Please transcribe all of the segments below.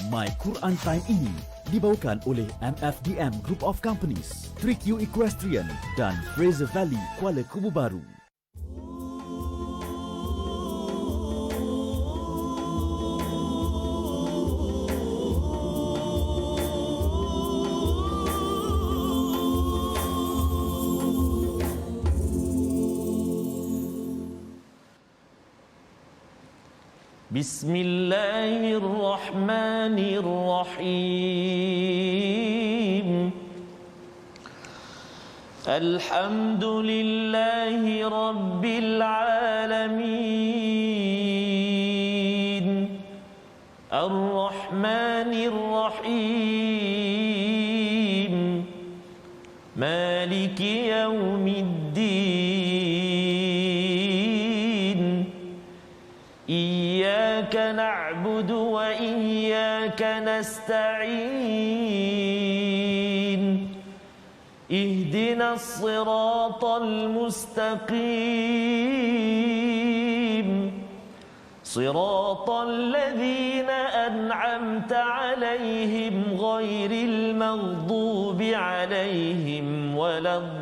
My Quran Time ini dibawakan oleh MFDM Group of Companies, 3Q Equestrian dan Fraser Valley Kuala Kubu Baru. Bismillahirrahmanirrahim. Alhamdulillahi Rabbil Alamin. Ar-Rahmanir-Rahim. Maliki Yawmiddin. Iyyaka na'budu wa iyyaka nasta'in. Ihdinas siratal mustaqim. Siratal ladzina an'amta 'alaihim ghairil maghdubi 'alaihim waladdallin.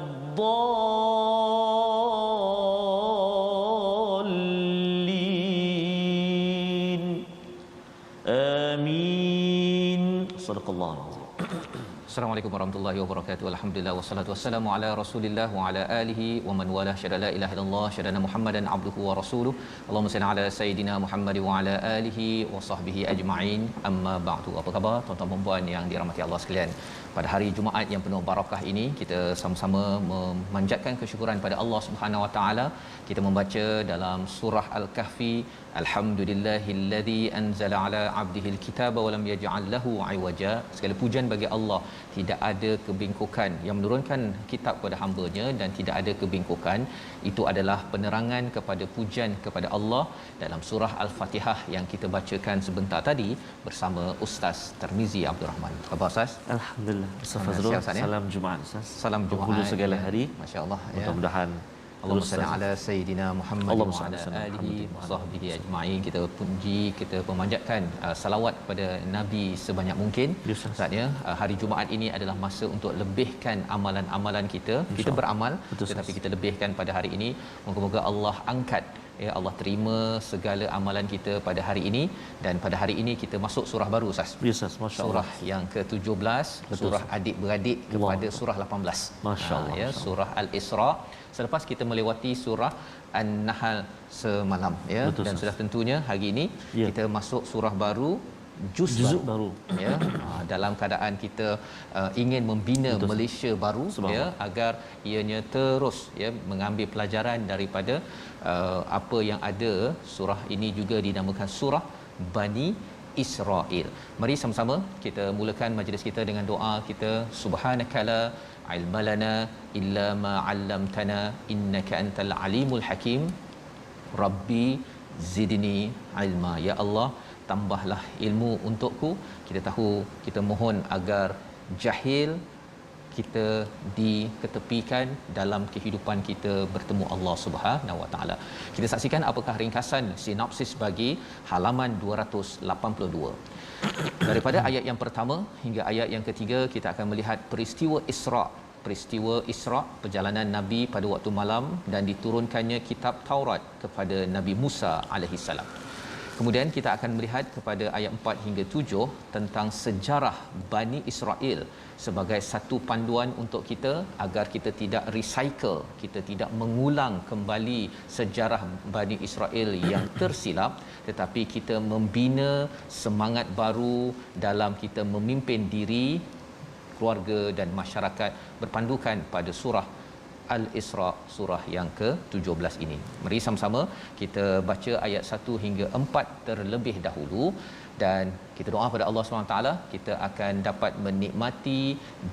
Amin. Sadaqallahu. Assalamualaikum warahmatullahi wabarakatuh. Alhamdulillah wassalatu wassalamu ala Rasulillah wa ala alihi wa man wala syada la ilaha illallah syadana Muhammadan abduhu wa rasuluh. Allahumma salli ala sayidina Muhammad wa ala alihi wa sahbihi ajma'in. Amma ba'du. Apa khabar tuan-tuan dan puan yang dirahmati Allah sekalian? Pada hari Jumaat yang penuh barakah ini, kita sama-sama memanjatkan kesyukuran pada Allah Subhanahu wa taala. Kita membaca dalam surah Al-Kahfi, alhamdulillahillazi anzala ala 'abdihil kitaba wa lam yaj'al lahu 'iwaja. Segala pujian bagi Allah, tidak ada kebingkukan, yang menurunkan kitab kepada hamba-Nya dan tidak ada kebingkukan. Itu adalah penerangan kepada pujian kepada Allah dalam surah Al-Fatihah yang kita bacakan sebentar tadi bersama Ustaz Tarmizi Abdul Rahman. Apa khabar Ustaz? Alhamdulillah. Ustaz Fazrul, salam Jumaat Ustaz. Salam Jumaat segala hari. Masya-Allah ya. Mudah-mudahan Allahumma salli ala sayidina Muhammad wa ala alihi wa sahbihi ajma'in. Kita puji, kita pemanjatkan salawat kepada Nabi sebanyak mungkin. Saatnya hari Jumaat ini adalah masa untuk lebihkan amalan-amalan kita. Kita beramal, tetapi kita lebihkan pada hari ini. Moga-moga Allah angkat, ya Allah terima segala amalan kita pada hari ini. Dan pada hari ini kita masuk surah baru Ustaz. Yes, masya-Allah. Surah yang ke-17, surah adik-beradik kepada surah 18. Masya-Allah. Ya, surah Al-Isra. Selepas kita melewati surah An-Nahl semalam ya. Betul, dan sudah tentunya hari ini kita masuk surah baru, juz baru ya. Dalam keadaan kita ingin membina Malaysia baru ya, agar ianya terus ya mengambil pelajaran daripada apa yang ada. Surah ini juga dinamakan surah Bani Israel. Mari sama-sama kita mulakan majlis kita dengan doa kita. Subhanakala ilmalana illa ma 'allamtana innaka antal alimul hakim. Rabbi zidni ilma. Ya Allah, tambahlah ilmu untukku. Kita tahu, kita mohon agar jahil kita diketepikan dalam kehidupan kita bertemu Allah Subhanahu Wa Taala. Kita saksikan apakah ringkasan sinopsis bagi halaman 282. Daripada ayat yang pertama hingga ayat yang ketiga, kita akan melihat peristiwa Isra. Peristiwa Isra, perjalanan Nabi pada waktu malam dan diturunkannya kitab Taurat kepada Nabi Musa alaihi salam. Kemudian kita akan melihat kepada ayat 4 hingga 7 tentang sejarah Bani Israel sebagai satu panduan untuk kita agar kita tidak recycle, kita tidak mengulang kembali sejarah Bani Israel yang tersilap, tetapi kita membina semangat baru dalam kita memimpin diri, keluarga dan masyarakat berpandukan pada surah Al-Isra, surah yang ke-17 ini. Mari sama-sama kita baca ayat 1 hingga 4 terlebih dahulu dan kita doa pada Allah SWT kita akan dapat menikmati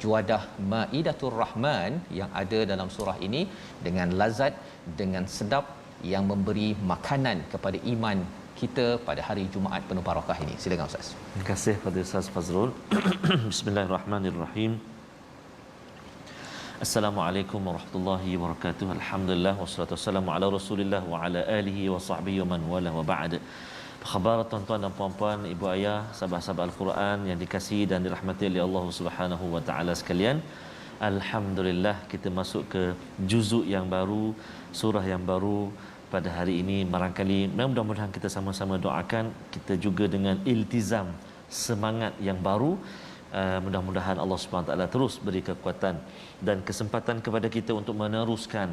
juadah Maidatur Rahman yang ada dalam surah ini dengan lazat, dengan sedap, yang memberi makanan kepada iman kita pada hari Jumaat penuh barakah ini. Silakan Ustaz. Terima kasih kepada Ustaz Fazrul. Bismillahirrahmanirrahim. Assalamualaikum warahmatullahi wabarakatuh. Alhamdulillah wassalatu wassalamu ala Rasulillah wa ala alihi wa sahbihi wa man wala wa ba'd. Apa khabar tuan-tuan dan puan-puan, ibu ayah, sahabat-sahabat Al-Quran yang dikasihi dan dirahmati oleh Allah Subhanahu wa taala sekalian. Alhamdulillah kita masuk ke juzuk yang baru, surah yang baru pada hari ini. Barangkali mudah-mudahan kita sama-sama doakan kita juga dengan iltizam, semangat yang baru. Mudah-mudahan Allah Subhanahu Wa Taala terus beri kekuatan dan kesempatan kepada kita untuk meneruskan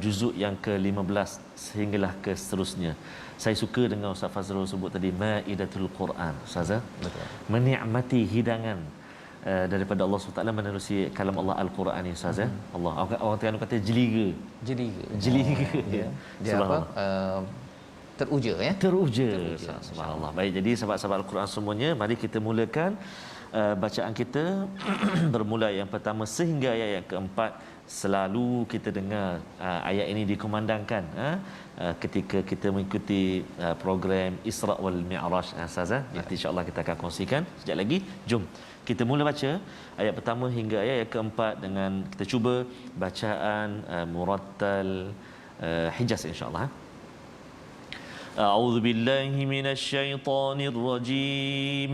juzuk yang ke-15 sehinggalah ke seterusnya. Saya suka dengan Ustaz Fazrul sebut tadi Maidatul Quran. Ustazah, menikmati hidangan daripada Allah SWT menerusi kalam Allah Al-Quran ni, Ustaz. Allah, orang Terengganu kata jeliga. Ya. Dia apa? Teruja ya. Teruja. Subhanallah. Baik, jadi sahabat-sahabat Al-Quran semuanya, mari kita mulakan bacaan kita bermula ayat yang pertama sehingga ayat yang keempat. Selalu kita dengar ayat ini dikumandangkan ketika kita mengikuti program Isra wal Mi'raj, Ustazah. Nanti insya-Allah kita akan kongsikan sekejap lagi. Jom kita mula baca ayat pertama hingga ayat yang keempat dengan kita cuba bacaan murattal Hijaz insya-Allah. A'udzu billahi minasyaitonir rajim.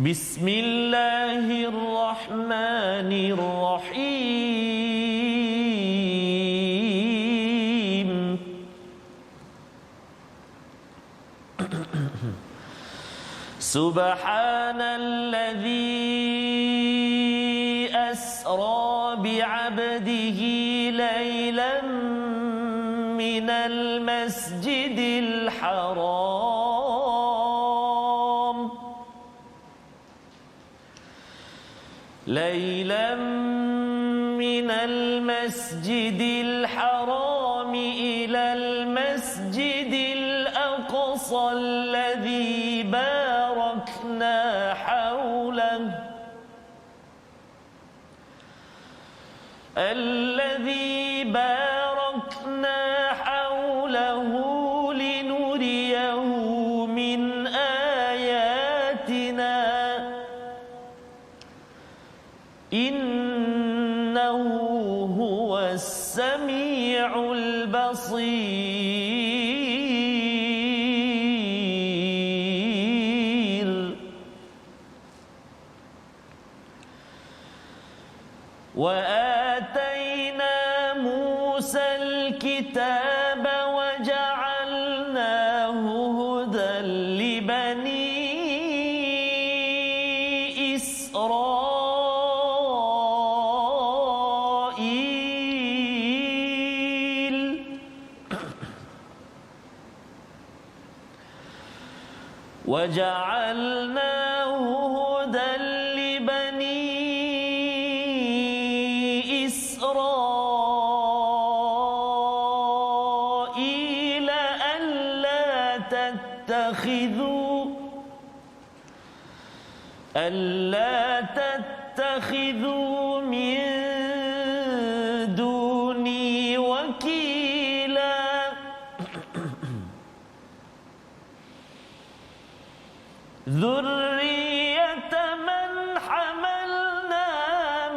Bismillahirrahmanirrahim. Subhanalladzi asra bi'abdihi laylan minal masjidil haram ليلا من المسجد الحرام إلى المسجد الأقصى الذي باركنا حوله لنريه من آياتنا إنه هو السميع البصير وآتينا موسى الكتاب وجعلناه هدى لبني إسرائيل وجعلناه هدى لبني إسرائيل ألا تتخذوا من دوني وكيلا ذرية من حملنا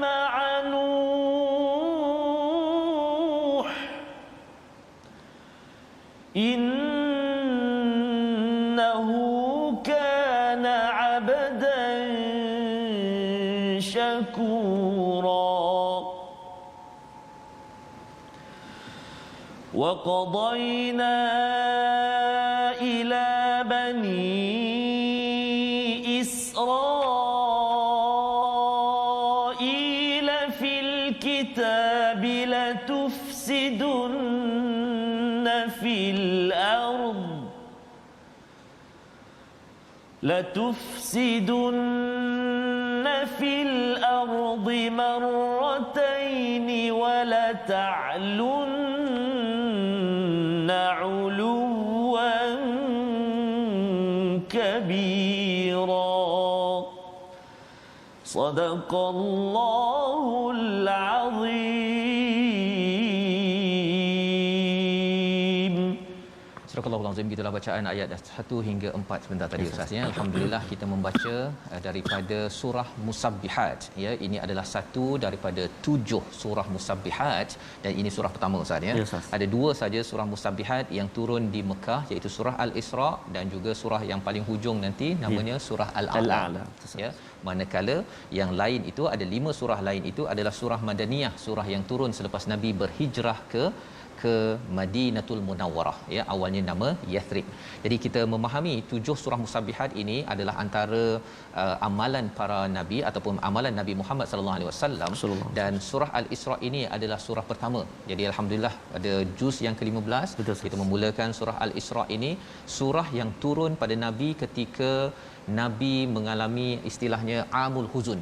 مع نوح إنه كان عبدا شكورا وقضينا إلى بني إسرائيل في الكتاب لتفسدن في الأرض مرتين ولتعلن علوا كبيرا صدق الله العظيم. Surah Barakallahu azim. Gitulah bacaan ayat 1 hingga 4 sebentar tadi Ustaz ya. Alhamdulillah kita membaca daripada surah Musabbihat ya. Ini adalah satu daripada 7 surah Musabbihat dan ini surah pertama Ustaz ya. Ada 2 saja surah Musabbihat yang turun di Mekah iaitu surah Al-Isra dan juga surah yang paling hujung nanti namanya surah Al-A'la ya. Manakala yang lain itu ada 5 surah lain itu adalah surah Madaniyah, surah yang turun selepas Nabi berhijrah ke Madinatul Munawwarah ya, awalnya nama Yathrib. Jadi kita memahami 7 surah Musabbihat ini adalah antara amalan para nabi ataupun amalan Nabi Muhammad sallallahu alaihi wasallam, dan surah Al-Isra ini adalah surah pertama. Jadi alhamdulillah pada juz yang ke-15 kita memulakan surah Al-Isra ini, surah yang turun pada nabi ketika Nabi mengalami istilahnya amul huzun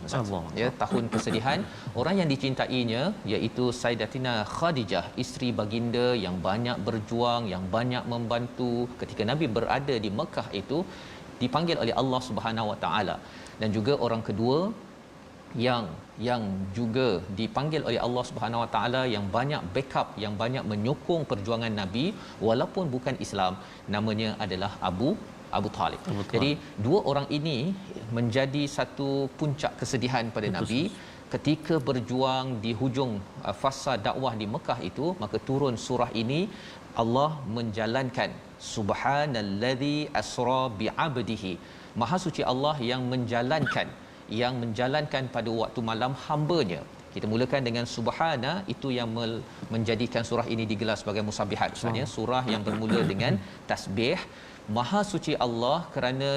ya, tahun kesedihan. Orang yang dicintainya iaitu Sayyidatina Khadijah, isteri baginda yang banyak berjuang, yang banyak membantu ketika Nabi berada di Mekah itu, dipanggil oleh Allah Subhanahu Wa Taala. Dan juga orang kedua yang juga dipanggil oleh Allah Subhanahu Wa Taala, yang banyak backup, yang banyak menyokong perjuangan Nabi walaupun bukan Islam, namanya adalah Abu Talib. Jadi 2 orang ini menjadi satu puncak kesedihan pada Nabi ketika berjuang di hujung fasa dakwah di Mekah itu. Maka turun surah ini, Allah menjalankan subhanallazi asra bi'abdihi, maha suci Allah yang menjalankan pada waktu malam hamba-Nya. Kita mulakan dengan subhana, itu yang menjadikan surah ini digelar sebagai musabbihat. Maksudnya surah yang bermula dengan tasbih. Maha suci Allah kerana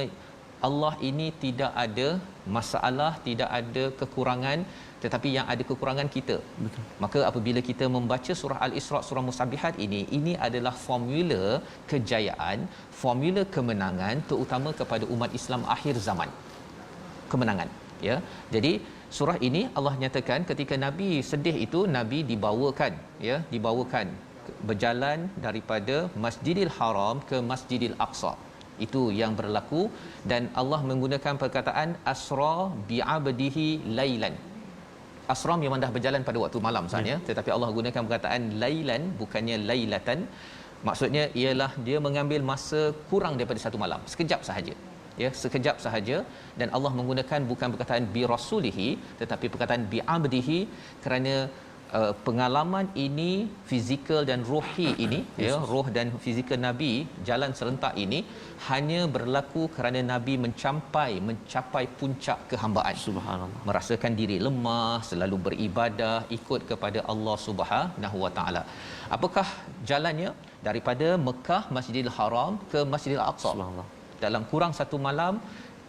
Allah ini tidak ada masalah, tidak ada kekurangan, tetapi yang ada kekurangan kita. Betul. Maka apabila kita membaca surah Al-Isra, surah Musabbihat ini adalah formula kejayaan, formula kemenangan terutama kepada umat Islam akhir zaman. Kemenangan ya. Jadi surah ini Allah nyatakan ketika Nabi sedih itu, Nabi dibawakan berjalan daripada Masjidil Haram ke Masjidil Aqsa. Itu yang berlaku, dan Allah menggunakan perkataan asra bi'abdihi lailan. Asra memang dah berjalan pada waktu malam sahaja, tetapi Allah gunakan perkataan lailan, bukannya lailatan. Maksudnya ialah dia mengambil masa kurang daripada 1 malam, sekejap sahaja. Ya, sekejap sahaja. Dan Allah menggunakan bukan perkataan bi rasulihi tetapi perkataan bi abdihi kerana pengalaman ini fizikal dan rohi ini ya, roh dan fizikal Nabi jalan serentak ini hanya berlaku kerana Nabi mencapai puncak kehambaan. Subhanallah. Merasakan diri lemah, selalu beribadah, ikut kepada Allah Subhanahu Wa Taala. Apakah jalannya daripada Mekah Masjidil Haram ke Masjidil Aqsa? Subhanallah. Dalam kurang 1 malam.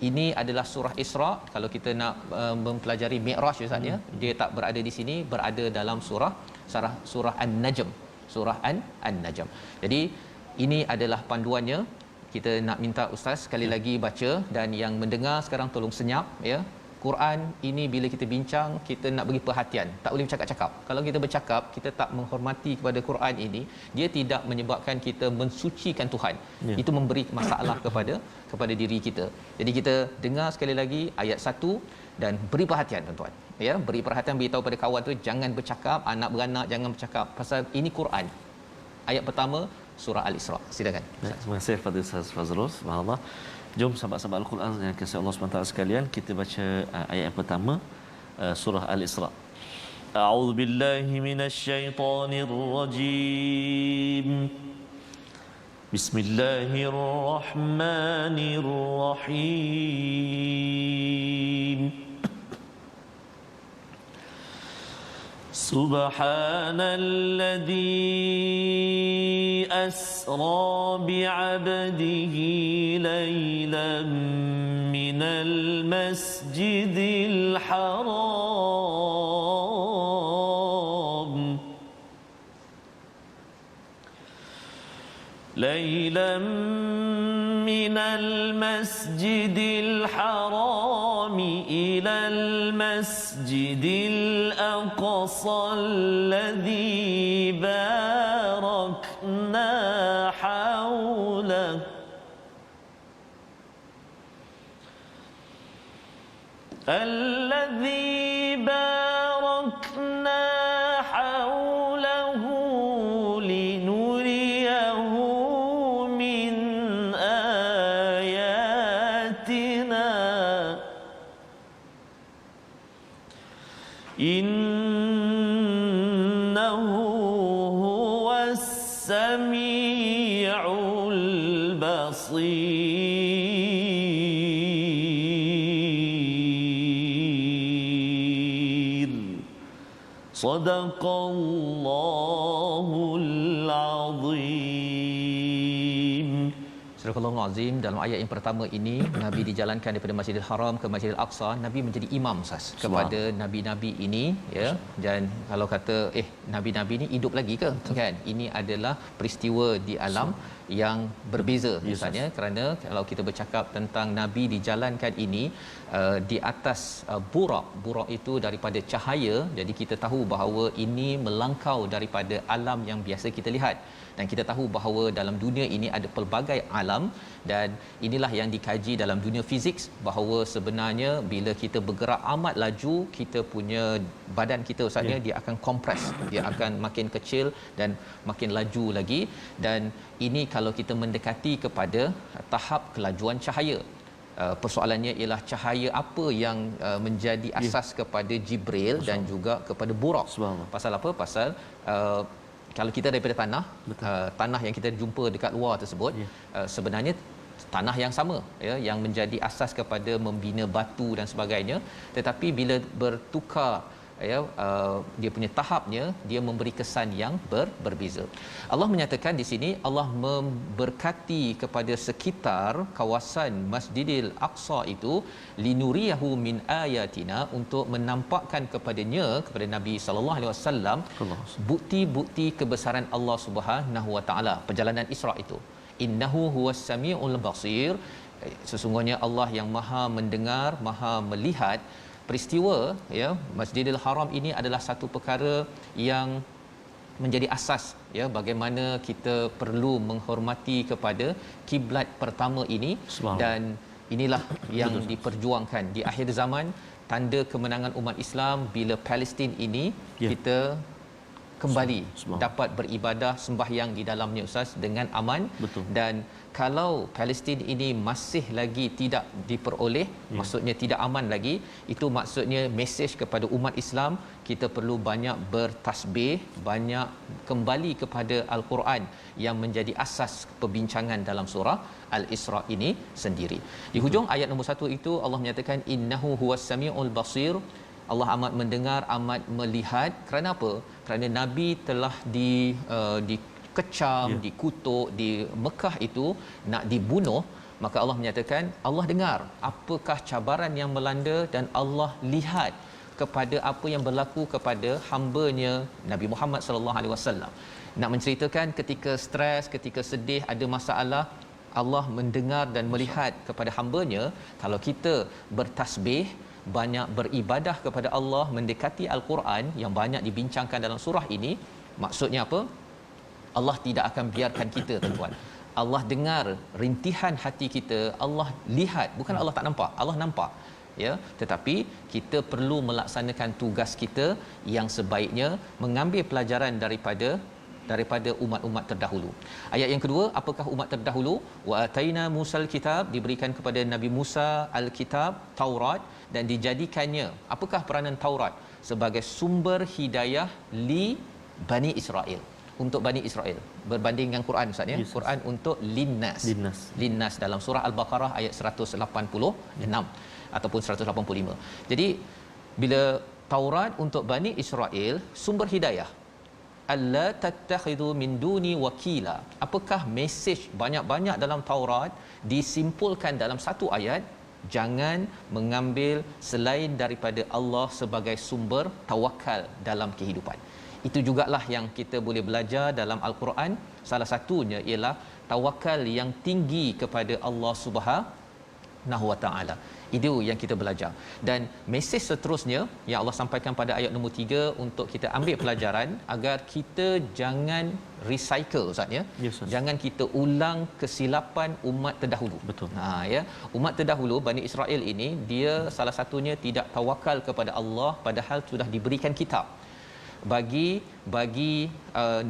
Ini adalah surah Isra. Kalau kita nak mempelajari Mi'raj Ustaz ya, dia tak berada di sini, berada dalam surah An-Najm. Surah An-Najm. Jadi ini adalah panduannya. Kita nak minta Ustaz sekali lagi baca, dan yang mendengar sekarang tolong senyap ya. Quran ini bila kita bincang, kita nak beri perhatian, tak boleh bercakap-cakap. Kalau kita bercakap, kita tak menghormati kepada Quran ini, dia tidak menyebabkan kita mensucikan Tuhan. Itu memberi masalah kepada diri kita. Jadi kita dengar sekali lagi ayat 1 dan beri perhatian tuan-tuan. Ya, beri perhatian, beritahu pada kawan tu jangan bercakap, anak beranak jangan bercakap pasal ini Quran. Ayat pertama surah Al-Isra. Silakan. Terima kasih kepada Ustaz Fazrul. Subhanallah. Jom sahabat-sahabat Al-Quran yang kasih Allah SWT sekalian, kita baca ayat yang pertama, surah Al-Isra. A'udzu billahi minasy syaithanir rajim. Bismillahirrahmanirrahim. Subhanalladzi asra bi'abdihi laylan minal masjidil haram laylan minal masjidil haram ilal masjidil aqsa alladhi barakna hawlah الذي باركنا حوله لنريه من innahu huwas sami'ul basir. Sadaqallahul azim. Surah Al-Azim. Dalam ayat yang pertama ini, Nabi dijalankan daripada Masjidil Haram ke Masjidil Aqsa. Nabi menjadi imam sas kepada nabi-nabi ini, ya. Dan kalau kata nabi-nabi ini hidup lagi ke, kan? Ini adalah peristiwa di alam yang berbeza misalnya, kerana kalau kita bercakap tentang nabi dijalankan ini di atas burak itu daripada cahaya. Jadi kita tahu bahawa ini melangkau daripada alam yang biasa kita lihat, dan kita tahu bahawa dalam dunia ini ada pelbagai alam, dan inilah yang dikaji dalam dunia fizik bahawa sebenarnya bila kita bergerak amat laju, kita punya badan kita ustaznya dia akan kompres, dia akan makin kecil dan makin laju lagi. Dan ini kalau kita mendekati kepada tahap kelajuan cahaya. Persoalannya ialah cahaya apa yang menjadi asas kepada Jibril dan juga kepada Buraq. Pasal apa? Pasal kalau kita daripada tanah yang kita jumpa dekat luar tersebut, sebenarnya tanah yang sama, ya, yang menjadi asas kepada membina batu dan sebagainya. Tetapi bila bertukar, ya, dia punya tahapnya, dia memberi kesan yang berbeza. Allah menyatakan di sini, Allah memberkati kepada sekitar kawasan Masjidil Aqsa itu, linuriyahu min ayatina, untuk menampakkan kepada Nabi sallallahu alaihi wasallam bukti-bukti kebesaran Allah Subhanahu wa taala. Perjalanan Isra itu, innahu huwas samiul basir, sesungguhnya Allah yang Maha mendengar, Maha melihat. Peristiwa, ya, Masjidil Haram ini adalah satu perkara yang menjadi asas, ya, bagaimana kita perlu menghormati kepada kiblat pertama ini. Dan inilah yang diperjuangkan di akhir zaman, tanda kemenangan umat Islam bila Palestin ini kita kembali dapat beribadah sembahyang di dalamnya ustaz dengan aman. Dan kalau Palestin ini masih lagi tidak diperoleh, maksudnya tidak aman lagi, itu maksudnya mesej kepada umat Islam, kita perlu banyak bertasbih, banyak kembali kepada Al-Quran yang menjadi asas perbincangan dalam surah Al-Isra ini sendiri. Di hujung ayat nombor 1 itu Allah menyatakan innahu huwas samiul basir, Allah amat mendengar, amat melihat. Kerana apa? Kerana Nabi telah dikecam, dikutuk di Mekah itu, nak dibunuh. Maka Allah menyatakan Allah dengar apakah cabaran yang melanda, dan Allah lihat kepada apa yang berlaku kepada hamba-Nya Nabi Muhammad sallallahu alaihi wasallam. Nak menceritakan ketika stres, ketika sedih, ada masalah, Allah mendengar dan melihat kepada hamba-Nya. Kalau kita bertasbih, banyak beribadah kepada Allah, mendekati Al-Quran yang banyak dibincangkan dalam surah ini, maksudnya apa? Allah tidak akan biarkan kita, tuan-tuan. Allah dengar rintihan hati kita, Allah lihat, bukan Allah tak nampak, Allah nampak, ya. Tetapi kita perlu melaksanakan tugas kita yang sebaiknya, mengambil pelajaran daripada umat-umat terdahulu. Ayat yang kedua, apakah umat terdahulu? Wa ataina Musal kitab, diberikan kepada Nabi Musa al-kitab, Taurat, dan dijadikannya, apakah peranan Taurat? Sebagai sumber hidayah li Bani Israel, untuk Bani Israel. Berbanding dengan Quran ustaz, ya. Quran untuk linnas dalam surah Al-Baqarah ayat 186 ataupun 185. Jadi bila Taurat untuk Bani Israel, sumber hidayah, alla tattakhidhu min duni wakila. Apakah mesej banyak-banyak dalam Taurat disimpulkan dalam satu ayat? Jangan mengambil selain daripada Allah sebagai sumber tawakal dalam kehidupan. Itu jugalah yang kita boleh belajar dalam Al-Quran. Salah satunya ialah tawakal yang tinggi kepada Allah Subhanahu wa taala. Itu yang kita belajar. Dan mesej seterusnya yang Allah sampaikan pada ayat nombor 3 untuk kita ambil pelajaran, agar kita jangan recycle ustaz, ya. Jangan kita ulang kesilapan umat terdahulu. Betul. Ya, umat terdahulu Bani Israel ini, dia salah satunya tidak tawakal kepada Allah padahal sudah diberikan kitab. Bagi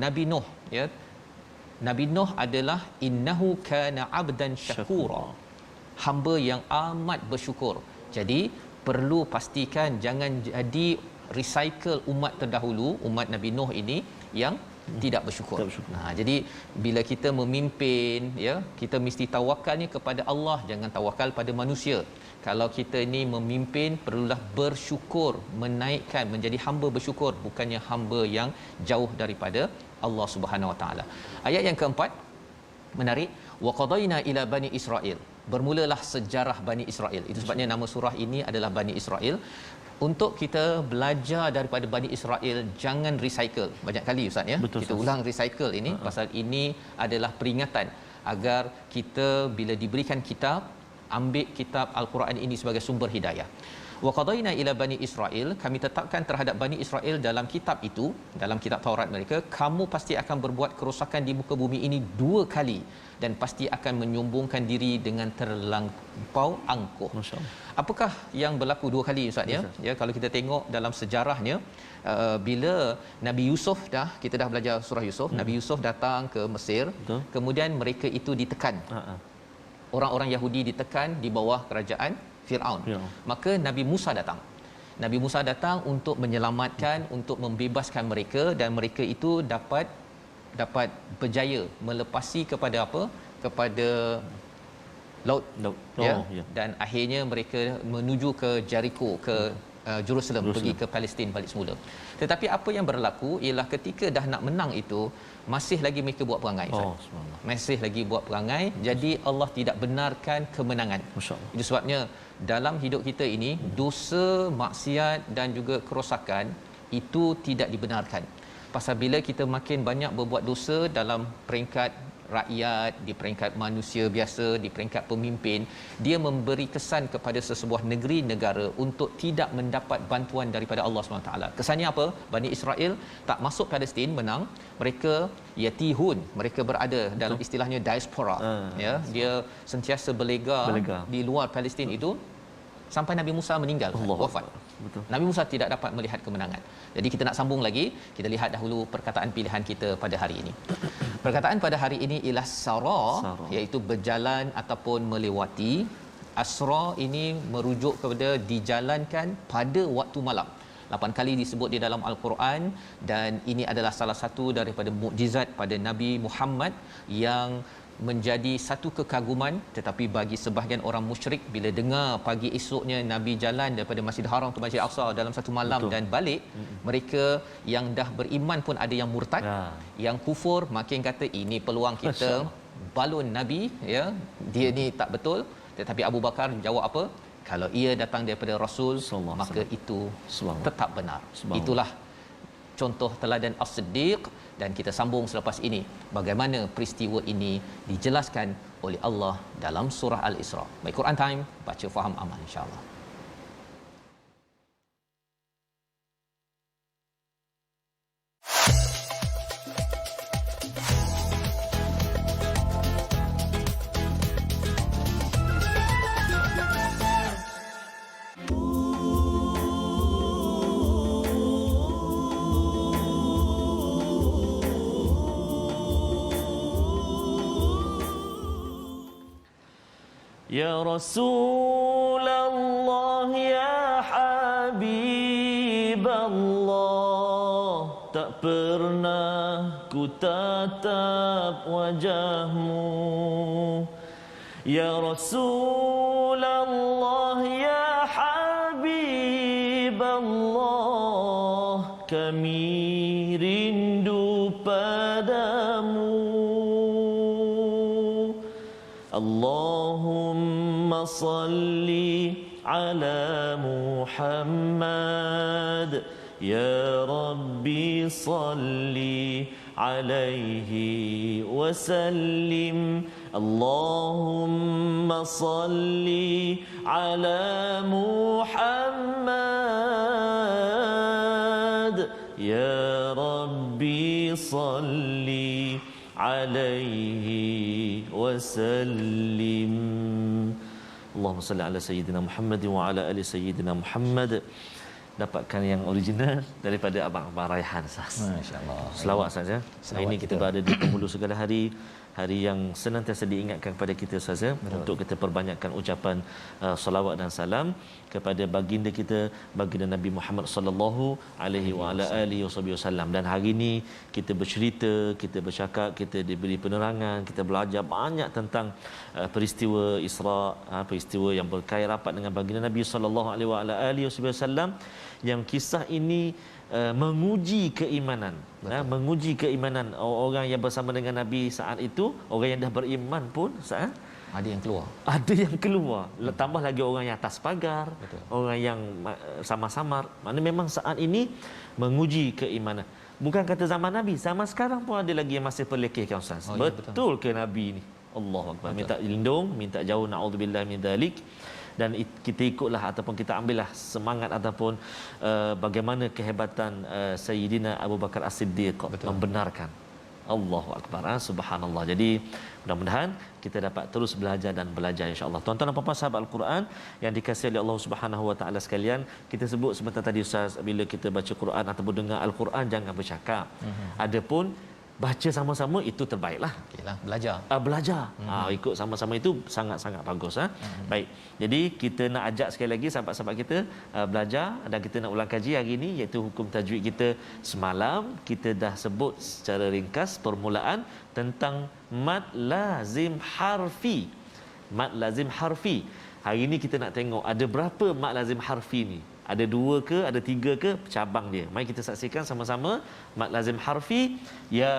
Nabi Nuh, ya. Nabi Nuh adalah innahu kana abdan syakura, hamba yang amat bersyukur. Jadi perlu pastikan jangan jadi recycle umat terdahulu, umat Nabi Nuh ini yang tidak bersyukur. Jadi bila kita memimpin, ya, kita mesti tawakalnya kepada Allah, jangan tawakal pada manusia. Kalau kita ini memimpin, perlulah bersyukur, menaikkan menjadi hamba bersyukur, bukannya hamba yang jauh daripada Allah Subhanahu Wa Taala. Ayat yang keempat menarik, wa qadaina ila bani Israil. Bermulalah sejarah Bani Israel. Itu sebabnya nama surah ini adalah Bani Israel. Untuk kita belajar daripada Bani Israel, jangan recycle. Banyak kali Ustaz, ya. Betul, kita ulang recycle ini pasal ini adalah peringatan agar kita bila diberikan kitab, ambil kitab Al-Quran ini sebagai sumber hidayah. Wa qadaina ila bani Israil, kami tetapkan terhadap Bani Israel dalam kitab itu, dalam kitab Taurat mereka, kamu pasti akan berbuat kerosakan di muka bumi ini 2 kali dan pasti akan menyombongkan diri dengan terlampau angkuh. Apakah yang berlaku 2 kali Ustaz, ya? Ya, kalau kita tengok dalam sejarahnya, bila Nabi Yusuf kita dah belajar surah Yusuf, Nabi Yusuf datang ke Mesir. Betul. Kemudian mereka itu ditekan. Orang-orang Yahudi ditekan di bawah kerajaan Firaun. Maka Nabi Musa datang. Nabi Musa datang untuk menyelamatkan, untuk membebaskan mereka, dan mereka itu dapat berjaya melepasi kepada apa? Kepada laut. Ya. Dan akhirnya mereka menuju ke Jericho, ke Jerusalem, pergi ke Palestin balik semula. Tetapi apa yang berlaku ialah ketika dah nak menang itu, masih lagi mereka buat perangai. Masih lagi buat perangai. Jadi Allah tidak benarkan kemenangan. Itu sebabnya dalam hidup kita ini, dosa, maksiat dan juga kerosakan itu tidak dibenarkan. Pasal bila kita makin banyak berbuat dosa dalam peringkat rakyat, di peringkat manusia biasa, di peringkat pemimpin, dia memberi kesan kepada sesebuah negeri negara untuk tidak mendapat bantuan daripada Allah SWT. Kesannya apa? Bani Israel tak masuk Palestin menang, mereka yatihun, mereka berada dalam istilahnya diaspora. Ya, dia sentiasa berlega di luar Palestin itu sampai Nabi Musa meninggal, wafat. Betul. Nabi Musa tidak dapat melihat kemenangan. Jadi kita nak sambung lagi, kita lihat dahulu perkataan pilihan kita pada hari ini. Perkataan pada hari ini ialah sara, iaitu berjalan ataupun melewati. Asra ini merujuk kepada dijalankan pada waktu malam. 8 kali disebut di dalam Al-Quran, dan ini adalah salah satu daripada mukjizat pada Nabi Muhammad yang menjadi satu kekaguman. Tetapi bagi sebahagian orang musyrik, bila dengar pagi esoknya Nabi jalan daripada Masjidil Haram ke Masjid Aqsa dalam satu malam dan balik, mereka yang dah beriman pun ada yang murtad, yang kufur makin kata ini peluang kita balun Nabi, ya, dia ni tak betul. Tetapi Abu Bakar jawab apa? Kalau ia datang daripada Rasul, maka itu tetap benar. Itulah contoh teladan As-Siddiq, dan kita sambung selepas ini bagaimana peristiwa ini dijelaskan oleh Allah dalam surah Al-Isra. Baik, Quran Time, baca faham amal insya-Allah. Ya Rasulullah, ya Habiballah, tak pernah ku tatap wajahmu. Ya Rasulullah, ya Habiballah, kami rindu padamu. Allahumma salli ala Muhammad, ya Rabbi salli alaihi wasallim. Allahumma salli ala Muhammad, ya Rabbi salli alaihi wasallim. Allahumma salli ala sayyidina Muhammad wa ala ali sayyidina Muhammad. Dapatkan yang original daripada Abang Raihan, Sas. Masya-Allah. Selawat saja. Hari ini kita berada di penghulu segala hari. hari yang senantiasa diingatkan kepada kita Ustaz untuk kita perbanyakkan ucapan salawat dan salam kepada baginda kita, baginda Nabi Muhammad sallallahu alaihi wa ala alihi wasallam. Dan hari ini kita bercerita, kita bercakap, kita diberi penerangan, kita belajar banyak tentang peristiwa Isra, peristiwa yang berkait rapat dengan baginda Nabi sallallahu alaihi wa ala alihi wasallam, yang kisah ini menguji keimanan, menguji keimanan orang yang bersama dengan Nabi saat itu. Orang yang dah beriman pun saat ada yang keluar, tambah lagi orang yang atas pagar. Betul. Orang yang samar-samar. Mana memang saat ini menguji keimanan. Bukan kata zaman Nabi, zaman sekarang pun ada lagi yang masih perlekehkan Ustaz. Betul ke Nabi ni? Allahu akbar. Minta lindung, minta jauh, naudzubillah min dzalik. Dan kita ikutlah ataupun kita ambillah semangat ataupun bagaimana kehebatan Sayyidina Abu Bakar As-Siddiq membenarkan. Allahu akbar, subhanallah. Jadi mudah-mudahan kita dapat terus belajar dan belajar insya-Allah. Tuan-tuan dan puan-puan sahabat Al-Quran yang dikasihi oleh Allah Subhanahu wa taala sekalian, kita sebut sebentar tadi Ustaz, bila kita baca Quran ataupun dengar Al-Quran jangan bercakap. Adapun baca sama-sama itu terbaiklah. Okeylah, belajar. Ikut sama-sama itu sangat-sangat bagus. Baik. Jadi kita nak ajak sekali lagi sahabat-sahabat kita belajar, dan kita nak ulang kaji hari ini iaitu hukum tajwid kita. Semalam kita dah sebut secara ringkas permulaan tentang mad lazim harfi. Mad lazim harfi. Hari ini kita nak tengok ada berapa mad lazim harfi ni. Ada 2 ke, ada 3 ke cabang dia. Mari kita saksikan sama-sama mad lazim harfi. Ya,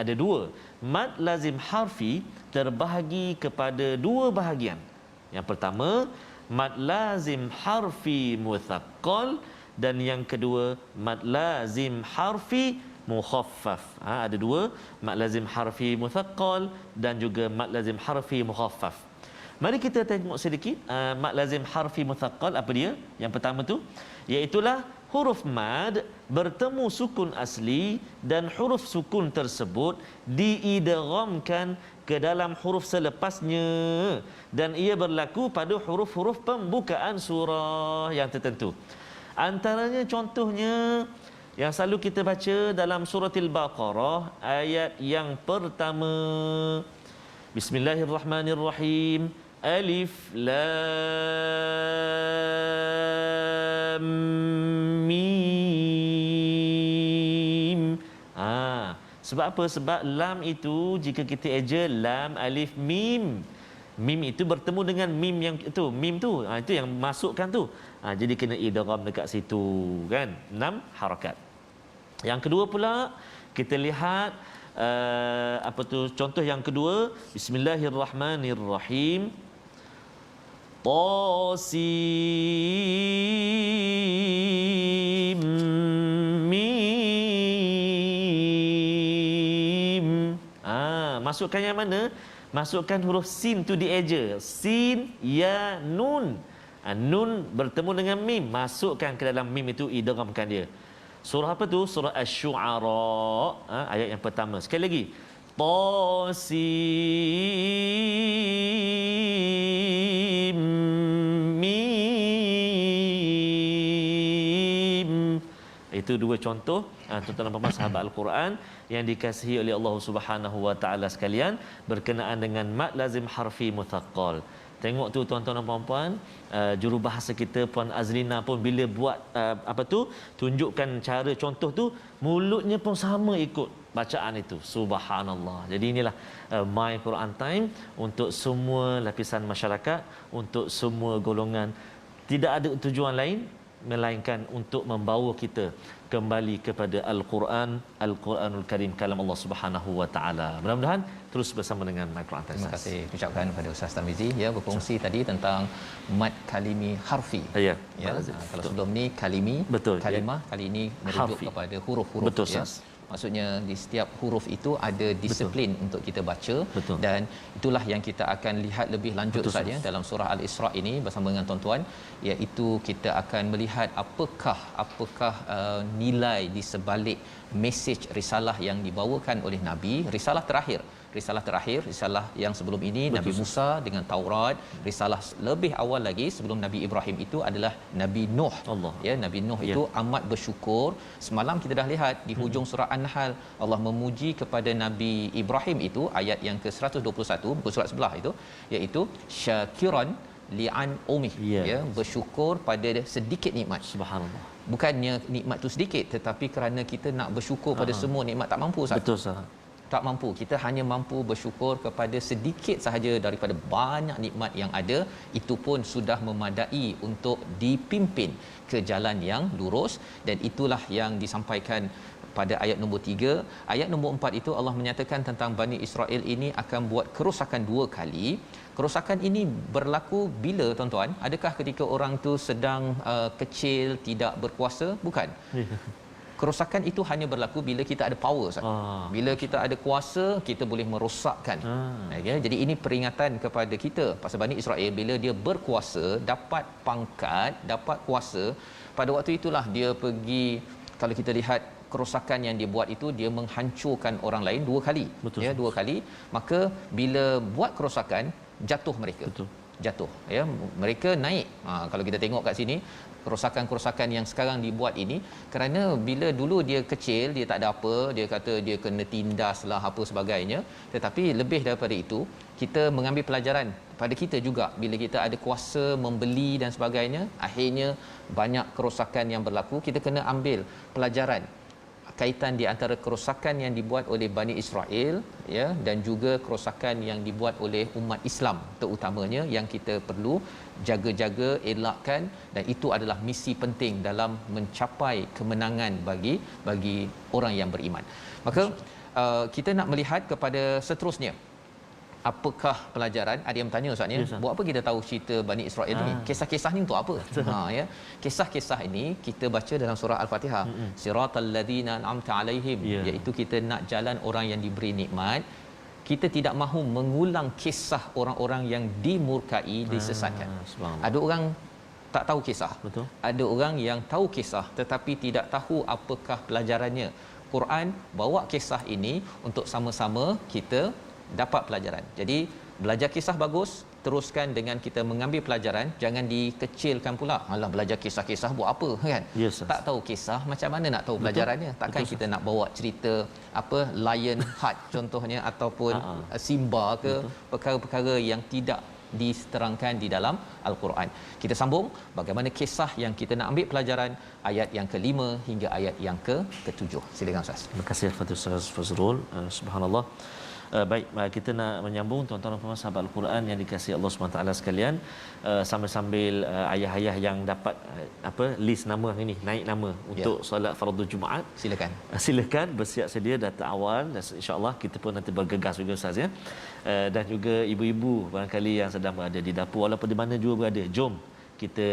ada 2. Mad lazim harfi terbahagi kepada 2 bahagian. Yang pertama, mad lazim harfi mutsaqqal, dan yang kedua mad lazim harfi mukhaffaf. Ada 2, mad lazim harfi mutsaqqal dan juga mad lazim harfi mukhaffaf. Mari kita tengok sedikit mad lazim harfi mutsaqqal apa dia. Yang pertama tu iaitulah huruf mad bertemu sukun asli dan huruf sukun tersebut diidghamkan ke dalam huruf selepasnya, dan ia berlaku pada huruf-huruf pembukaan surah yang tertentu. Antaranya contohnya yang selalu kita baca dalam surah Al-Baqarah ayat yang pertama. Bismillahirrahmanirrahim. Alif lam mim. Sebab apa? Sebab lam itu jika kita eja lam alif mim, mim itu bertemu dengan mim yang itu, mim tu itu yang masukkan tu. Jadi kena idgham dekat situ kan, 6 harakat. Yang kedua pula kita lihat apa tu contoh yang kedua, Bismillahirrahmanirrahim. Tasim mim. Masukkan yang mana? Masukkan huruf sin tu dieja. Sin, ya, nun. Nun bertemu dengan mim, masukkan ke dalam mim itu, idghamkan dia. Surah apa tu? Surah Asy-Syu'ara, ayat yang pertama. Sekali lagi. Tasim mim. Itu 2 contoh tuan-tuan dan puan-puan sahabat Al-Quran yang dikasihi oleh Allah Subhanahu wa taala sekalian berkenaan dengan mad lazim harfi mutsaqqal. Tengok tu tuan-tuan dan puan-puan, jurubahasa kita Puan Azlina pun bila buat tunjukkan cara contoh tu, mulutnya pun sama ikut bacaan itu. Subhanallah. Jadi inilah My Quran Time untuk semua lapisan masyarakat, untuk semua golongan. Tidak ada tujuan lain melainkan untuk membawa kita kembali kepada Al-Quran, Al-Quranul Karim, kalam Allah Subhanahu wa taala. Mudah-mudahan terus bersama dengan My Quran Time. Terima kasih ucapkan kepada Ustaz Tarmizi ya, berkongsi tadi tentang mad kalimi harfi. Ya. Kalau sebelum ni kalimi, kalimah, kali ini merujuk harfi kepada huruf-huruf. Betul, ya. Maksudnya di setiap huruf itu ada disiplin untuk kita baca. Dan itulah yang kita akan lihat lebih lanjut saja dalam surah Al-Isra ini bersama dengan tuan-tuan, iaitu kita akan melihat apakah nilai di sebalik mesej risalah yang dibawakan oleh Nabi, risalah terakhir risalah terakhir, risalah yang sebelum ini Nabi Musa dengan Taurat, risalah lebih awal lagi sebelum Nabi Ibrahim itu adalah Nabi Nuh. Allah. Ya, Nabi Nuh itu amat bersyukur. Semalam kita dah lihat di hujung surah An-Nahl Allah memuji kepada Nabi Ibrahim itu ayat yang ke-121 buku surat sebelah itu, iaitu syakiran li'an umih, ya, bersyukur pada sedikit nikmat. Subhanallah. Bukannya nikmat tu sedikit, tetapi kerana kita nak bersyukur pada semua nikmat tak mampu, Ustaz. Betul, Ustaz. Tak mampu. Kita hanya mampu bersyukur kepada sedikit sahaja daripada banyak nikmat yang ada. Itu pun sudah memadai untuk dipimpin ke jalan yang lurus, dan itulah yang disampaikan pada ayat nombor 3. Ayat nombor 4 itu Allah menyatakan tentang Bani Israel ini akan buat kerosakan 2 kali. Kerosakan ini berlaku bila, tuan-tuan? Adakah ketika orang tu sedang kecil, tidak berkuasa? Bukan. Kerosakan itu hanya berlaku bila kita ada power, Ustaz. Bila kita ada kuasa, kita boleh merosakkan. Okay? Jadi ini peringatan kepada kita pasal Bani Israel, bila dia berkuasa, dapat pangkat, dapat kuasa, pada waktu itulah dia pergi, kalau kita lihat kerosakan yang dia buat itu, dia menghancurkan orang lain 2 kali. Betul. Ya, 2 kali. Maka bila buat kerosakan, jatuh mereka. Betul. Jatuh, ya, mereka naik. Kalau kita tengok kat sini, kerosakan-kerosakan yang sekarang dibuat ini, kerana bila dulu dia kecil, dia tak ada apa, dia kata dia kena tindas lah apa sebagainya, tetapi lebih daripada itu, kita mengambil pelajaran pada kita juga. Bila kita ada kuasa membeli dan sebagainya, akhirnya banyak kerosakan yang berlaku. Kita kena ambil pelajaran kaitan di antara kerosakan yang dibuat oleh Bani Israel, ya, dan juga kerosakan yang dibuat oleh umat Islam terutamanya, yang kita perlu jaga-jaga, elakkan, dan itu adalah misi penting dalam mencapai kemenangan bagi orang yang beriman. Maka kita nak melihat kepada seterusnya. Apakah pelajaran? Ada yang bertanya, Ustaz, ya, buat apa kita tahu cerita Bani Israel ni? Kisah-kisah ni untuk apa? Ya. Kisah-kisah ini kita baca dalam surah Al-Fatihah. Siratal ladzina an'amta alaihim, iaitu kita nak jalan orang yang diberi nikmat. Kita tidak mahu mengulang kisah orang-orang yang dimurkai, disesatkan. Ada orang tak tahu kisah. Betul. Ada orang yang tahu kisah tetapi tidak tahu apakah pelajarannya. Quran bawa kisah ini untuk sama-sama kita dapat pelajaran. Jadi belajar kisah bagus, teruskan dengan kita mengambil pelajaran, jangan dikecilkan pula. Alah, belajar kisah-kisah buat apa, kan? Tak tahu kisah, macam mana nak tahu pelajarannya? Takkan kita nak bawa cerita apa Lion Heart contohnya, ataupun Simba ke, perkara-perkara yang tidak diterangkan di dalam Al-Quran. Kita sambung bagaimana kisah yang kita nak ambil pelajaran, ayat yang ke-5 hingga ayat yang ke-7. Silakan, Ustaz. Terima kasih kepada Ustaz Fazrul. Subhanallah. Baik, kita nak menyambung tuan-tuan dan puan sahabat Al-Quran yang dikasihi Allah SWT sekalian, sambil-sambil ayah-ayah yang dapat list nama ini, naik nama untuk solat fardu Jumaat, silakan bersiap sedia datang awal, dan insya-Allah kita pun nanti bergegas juga, Ustaz, ya. Dan juga ibu-ibu barangkali yang sedang berada di dapur walaupun di mana juga berada, jom kita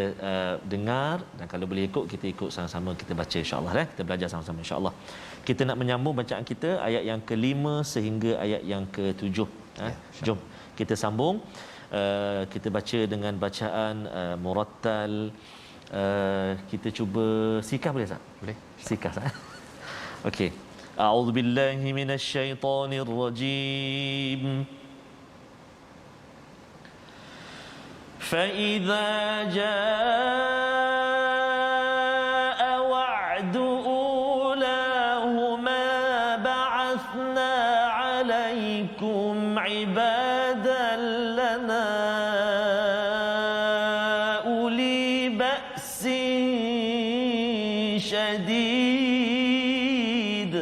dengar, dan kalau boleh ikut, kita ikut sama-sama, kita baca insya-Allah, kita belajar sama-sama insya-Allah. Kita nak menyambung bacaan kita ayat yang ke-5 sehingga ayat yang ke-7. Jom kita sambung. Kita baca dengan bacaan murattal. Kita cuba sikah, boleh tak? Boleh. Sikah, tak? Okey. A'udzubillahi minasyaitonirrajim. فإذا جاء وعد أولاهما بعثنا عليكم عبادا لنا أولي بأس شديد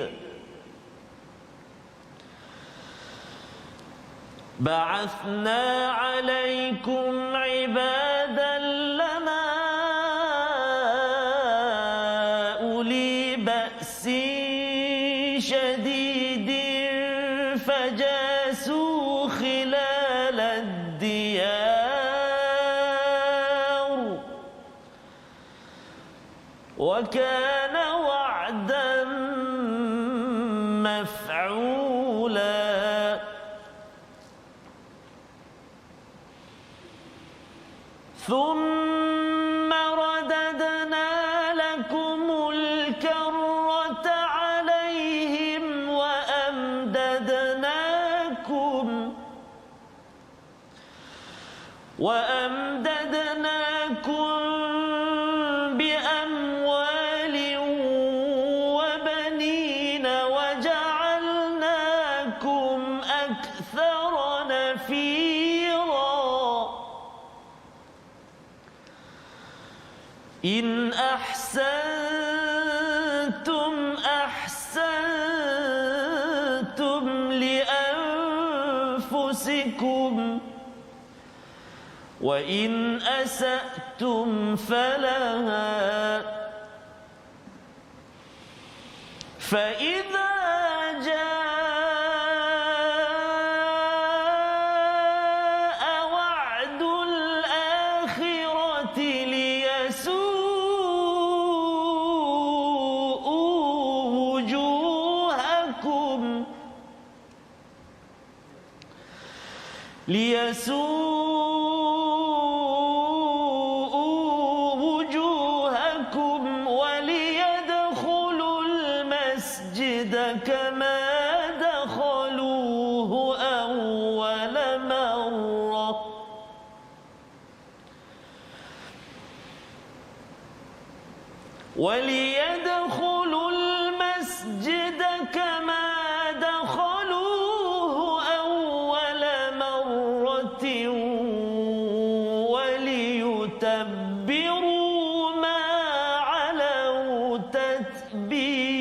بعثنا عليكم عبادا لنا أولي بأس شديد فجاسوا خلال الديار وكان وعدا مفعولا ثم رددنا لكم الكرة عليهم وأمددناكم وأمددناكم بأموال وبنين وجعلناكم أكثر نفيرا إن أحسنتم أحسنتم لأنفسكم وإن أسأتم فلها فإذا جاء وعد الآخرة ليسوءوا وجوهكم وليدخلوا المسجد كما دخلوه أول مرة وليدخلوا المسجد كما دخلوه أول مرة وليتبروا ما علوا تتبيرا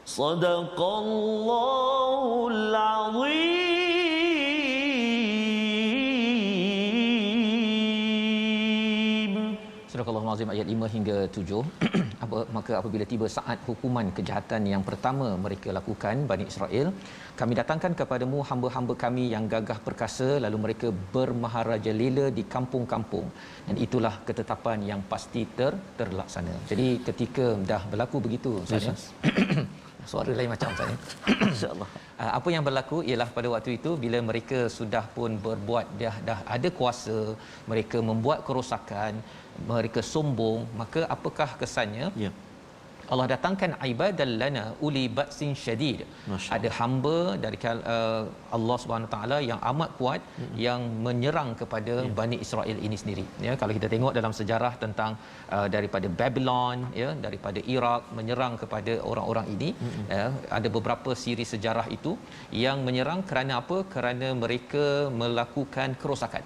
صدق الله العظيم. Surah Al-Azim ayat 5 hingga 7. Maka apabila tiba saat hukuman kejahatan yang pertama mereka lakukan, Bani Israel, kami datangkan kepadamu hamba-hamba kami yang gagah perkasa, lalu mereka bermaharaja lela di kampung-kampung, dan itulah ketetapan yang pasti terlaksana. Jadi ketika dah berlaku begitu, saya suara lain macam saya. Insya-Allah. Apa yang berlaku ialah pada waktu itu bila mereka sudah pun berbuat dah ada kuasa, mereka membuat kerosakan, mereka sombong, maka apakah kesannya? Ya. Allah datangkan ibadal lana uli ba'sin syadid. Ada hamba dari Allah Subhanahu Wa Taala yang amat kuat yang menyerang kepada Bani Israel ini sendiri. Ya, kalau kita tengok dalam sejarah tentang daripada Babylon, ya, daripada Iraq menyerang kepada orang-orang ini, ya, ada beberapa siri sejarah itu yang menyerang kerana apa? Kerana mereka melakukan kerosakan.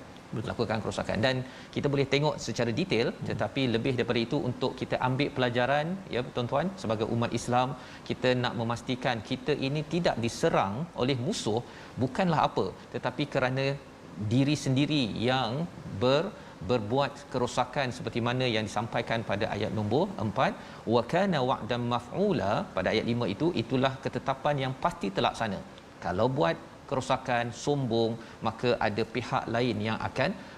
Dan kita boleh tengok secara detail, tetapi lebih daripada itu untuk kita ambil pelajaran, ya tuan-tuan, sebagai umat Islam, kita nak memastikan kita ini tidak diserang oleh musuh bukanlah apa, tetapi kerana diri sendiri yang berbuat kerosakan seperti mana yang disampaikan pada ayat nombor 4, wa kana wa'dan maf'ula. Pada ayat 5 itu, itulah ketetapan yang pasti terlaksana. Kalau buat kerosakan, sombong, maka ada pihak lain yang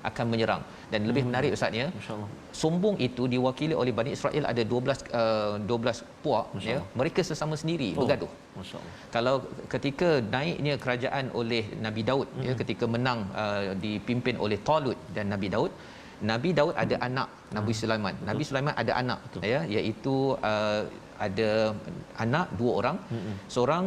akan menyerang. Dan lebih menarik ustaz, ya, insyaallah, sombong itu diwakili oleh Bani Israel ada 12 puak, ya, mereka sesama sendiri bergaduh. Masyaallah. Kalau ketika naiknya kerajaan oleh Nabi Daud, ya, ketika menang dipimpin oleh Talut dan Nabi Daud ada anak Nabi Sulaiman. Nabi Sulaiman ada anak, ya, iaitu ada anak 2 orang. Seorang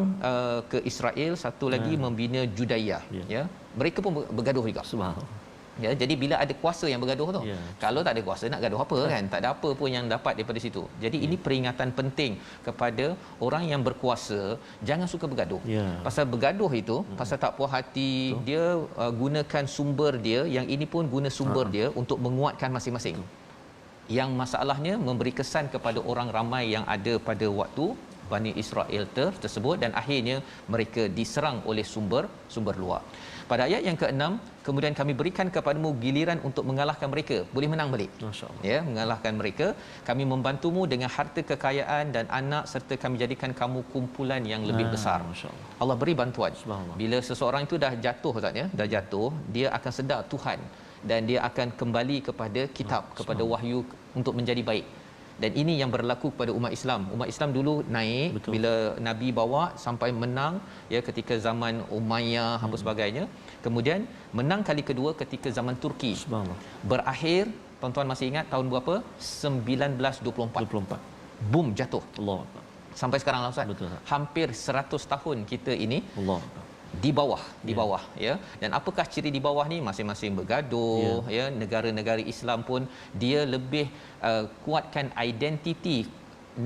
ke Israel, satu lagi membina Judaiyah, ya. Mereka pun bergaduh juga. Subhanallah. Ya, jadi bila ada kuasa yang bergaduh tu, kalau tak ada kuasa nak gaduh apa, kan? Tak ada apa pun yang dapat daripada situ. Jadi ini peringatan penting kepada orang yang berkuasa, jangan suka bergaduh. Pasal bergaduh itu pasal tak puas hati, dia gunakan sumber dia, yang ini pun guna sumber dia untuk menguatkan masing-masing. Yang masalahnya memberi kesan kepada orang ramai yang ada pada waktu Bani Israel tersebut, dan akhirnya mereka diserang oleh sumber luar. Pada ayat yang ke-6, kemudian kami berikan kepadamu giliran untuk mengalahkan mereka. Boleh menang balik. Masya-Allah. Ya, mengalahkan mereka. Kami membantumu dengan harta kekayaan dan anak, serta kami jadikan kamu kumpulan yang lebih besar. Masya-Allah. Allah beri bantuan. Bila seseorang itu dah jatuh, Ustaz, ya, dah jatuh, dia akan sedar Tuhan dan dia akan kembali kepada kitab, kepada wahyu untuk menjadi baik. Dan ini yang berlaku kepada umat Islam. Umat Islam dulu naik, betul, bila Nabi bawa sampai menang, ya, ketika zaman Umayyah apa sebagainya. Kemudian menang kali kedua ketika zaman Turki. Subhanallah. Berakhir, tuan-tuan masih ingat tahun berapa? 1924. Boom, jatuh. Allah. Sampai sekarang lah, Ustaz. Betul, hampir 100 tahun kita ini. Allah. di bawah ya. Dan apakah ciri di bawah ni? Masing-masing bergaduh ya. Negara-negara Islam pun dia lebih kuatkan identiti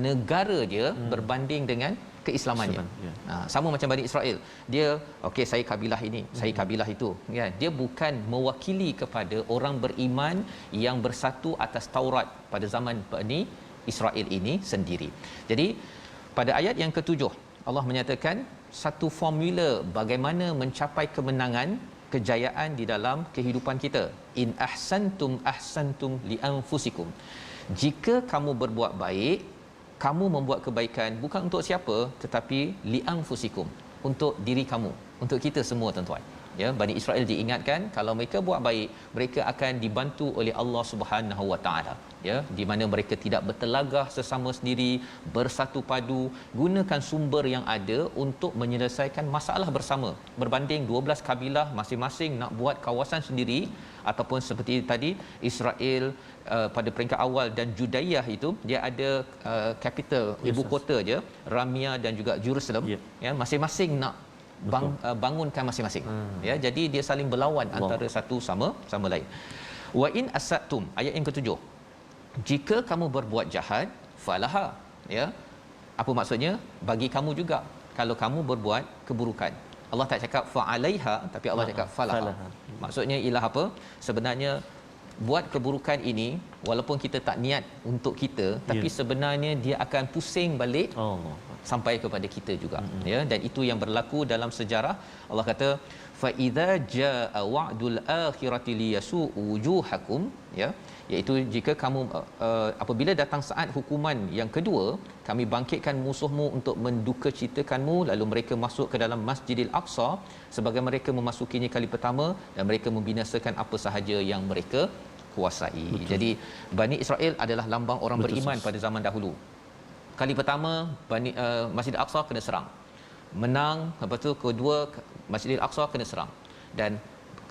negara dia berbanding dengan keislamannya. Sama macam Bani Israel. Dia okey, saya kabilah ini, saya kabilah itu ya. Dia bukan mewakili kepada orang beriman yang bersatu atas Taurat pada zaman Bani Israel ini sendiri. Jadi pada ayat yang ketujuh Allah menyatakan satu formula bagaimana mencapai kemenangan, kejayaan di dalam kehidupan kita. In ahsantum li anfusikum. Jika kamu berbuat baik, kamu membuat kebaikan bukan untuk siapa, tetapi li anfusikum, untuk diri kamu, untuk kita semua tuan-tuan. Ya, Bani Israel diingatkan kalau mereka buat baik, mereka akan dibantu oleh Allah Subhanahu Wa Taala. Ya, di mana mereka tidak bertelagah sesama sendiri, bersatu padu, gunakan sumber yang ada untuk menyelesaikan masalah bersama. Berbanding 12 kabilah masing-masing nak buat kawasan sendiri, ataupun seperti tadi Israel pada peringkat awal dan Judaiyah itu dia ada capital, ibu kota je, Ramia dan juga Jerusalem. Ya, masing-masing nak bangunkan masing-masing. Ya, jadi dia saling berlawan antara satu sama lain. Wa in asatum, ayat yang ketujuh. Jika kamu berbuat jahat, falaha, ya. Apa maksudnya? Bagi kamu juga kalau kamu berbuat keburukan. Allah tak cakap fa'alaiha, tapi Allah cakap falaha. Maksudnya ialah apa? Sebenarnya buat keburukan ini walaupun kita tak niat untuk kita, tapi sebenarnya dia akan pusing balik sampai kepada kita juga. Ya, dan itu yang berlaku dalam sejarah. Allah kata fa idza jaa wa'dul akhirati liyasu'u wujuhakum, ya, iaitu jika kamu apabila datang saat hukuman yang kedua, kami bangkitkan musuhmu untuk mendukacitakanmu, lalu mereka masuk ke dalam Masjidil Aqsa sebagai mereka memasukinya kali pertama, dan mereka membinasakan apa sahaja yang mereka kuasai. Betul. Jadi Bani Israel adalah lambang orang beriman pada zaman dahulu. Kali pertama Masjidil Aqsa kena serang, menang. Lepas tu kedua Masjidil Aqsa kena serang, dan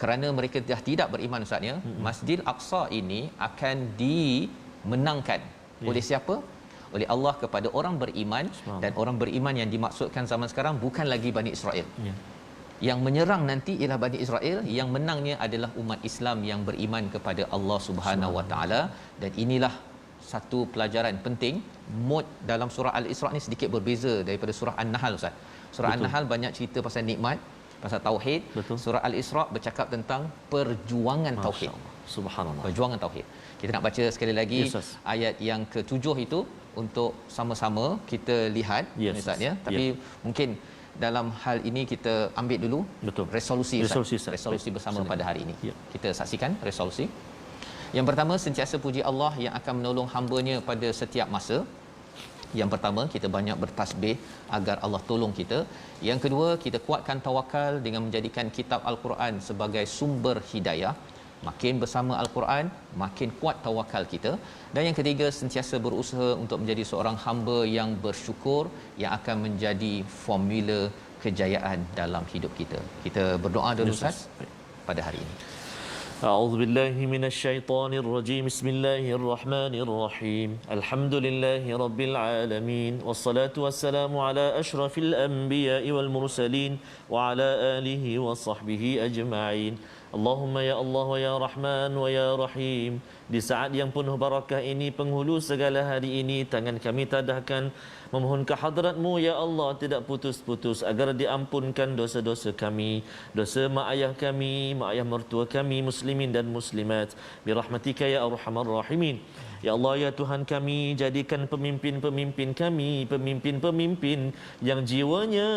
kerana mereka dah tidak beriman ustaznya, Masjidil Aqsa ini akan dimenangkan oleh siapa? Oleh Allah kepada orang beriman. Dan orang beriman yang dimaksudkan zaman sekarang bukan lagi Bani Israel. Yang menyerang nanti ialah Bani Israel, yang menangnya adalah umat Islam yang beriman kepada Allah Subhanahu Wa Taala. Dan inilah satu pelajaran penting. Mod dalam surah Al-Isra ni sedikit berbeza daripada surah An-Nahl ustaz. Surah An-Nahl banyak cerita pasal nikmat, pasal tauhid. Surah Al-Isra bercakap tentang perjuangan tauhid. Subhanallah. Perjuangan tauhid. Kita nak baca sekali lagi ayat yang ke-7 itu untuk sama-sama kita lihat ustaz ya. Tapi mungkin dalam hal ini kita ambil dulu resolusi bersama pada hari ini. Kita saksikan resolusi. Yang pertama, sentiasa puji Allah yang akan menolong hamba-Nya pada setiap masa. Yang pertama, kita banyak bertasbih agar Allah tolong kita. Yang kedua, kita kuatkan tawakal dengan menjadikan kitab Al-Quran sebagai sumber hidayah. Makin bersama Al-Quran, makin kuat tawakal kita. Dan yang ketiga, sentiasa berusaha untuk menjadi seorang hamba yang bersyukur, yang akan menjadi formula kejayaan dalam hidup kita. Kita berdoa dulu Ustaz pada hari ini. أعوذ بالله من الشيطان الرجيم بسم الله الرحمن الرحيم الحمد لله رب العالمين والصلاة والسلام على أشرف الأنبياء والمرسلين وعلى آله وصحبه أجمعين Allahumma ya Allah wa ya Rahman wa ya Rahim. Di saat yang penuh barakah ini, penghulu segala hari ini, tangan kami tadahkan memohon kehadrat-Mu ya Allah tidak putus-putus agar diampunkan dosa-dosa kami, dosa mak ayah kami, mak ayah mertua kami, muslimin dan muslimat, birahmatika ya arhamar rahimin. Ya Allah ya Tuhan kami, jadikan pemimpin-pemimpin kami pemimpin-pemimpin yang jiwanya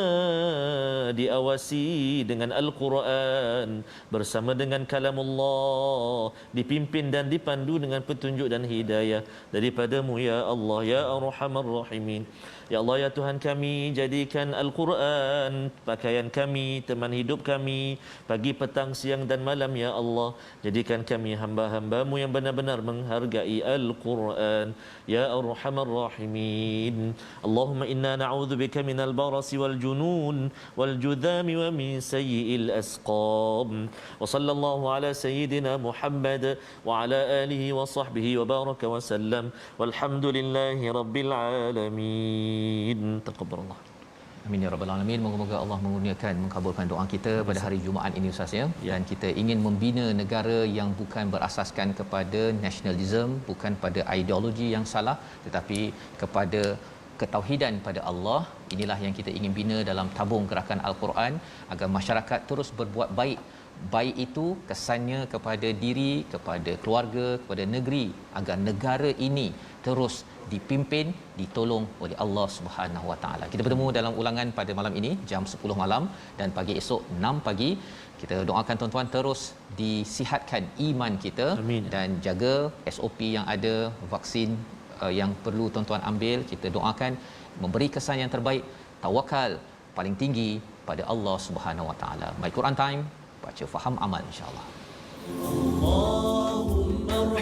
diawasi dengan Al-Quran, bersama dengan kalamullah, dipimpin dan dipandu dengan petunjuk dan hidayah daripada-Mu ya Allah ya arhamar rahimin. Ya Allah ya Tuhan kami, jadikan Al-Quran pakaian kami, teman hidup kami pagi, petang, siang dan malam ya Allah. Jadikan kami hamba-hamba-Mu yang benar-benar menghargai Al-Quran ya arhamar rahimin. Allahumma inna na'udzubika minal barasi wal junun wal judhami wa min sayyi'il asqam. Wa sallallahu ala sayyidina Muhammad wa ala alihi wa sahbihi wa baraka wa sallam. Walhamdulillahi rabbil alamin. Taqabbalallah. Amin ya rabbal alamin. Moga-moga Allah mengurniakan mengabulkan doa kita pada hari Jumaat ini Ustaz ya. Dan kita ingin membina negara yang bukan berasaskan kepada nasionalisme, bukan pada ideologi yang salah, tetapi kepada ketauhidan pada Allah. Inilah yang kita ingin bina dalam tabung gerakan Al-Quran agar masyarakat terus berbuat baik. Baik itu kesannya kepada diri, kepada keluarga, kepada negeri, agar negara ini terus dipimpin, ditolong oleh Allah Subhanahu Wa Taala. Kita bertemu dalam ulangan pada malam ini jam 10 malam dan pagi esok 6 pagi. Kita doakan tuan-tuan terus disihatkan iman kita. Amin. Dan jaga SOP yang ada, vaksin yang perlu tuan-tuan ambil. Kita doakan memberi kesan yang terbaik, tawakal paling tinggi pada Allah Subhanahu Wa Taala. My Quran Time, baca faham amal insya-Allah.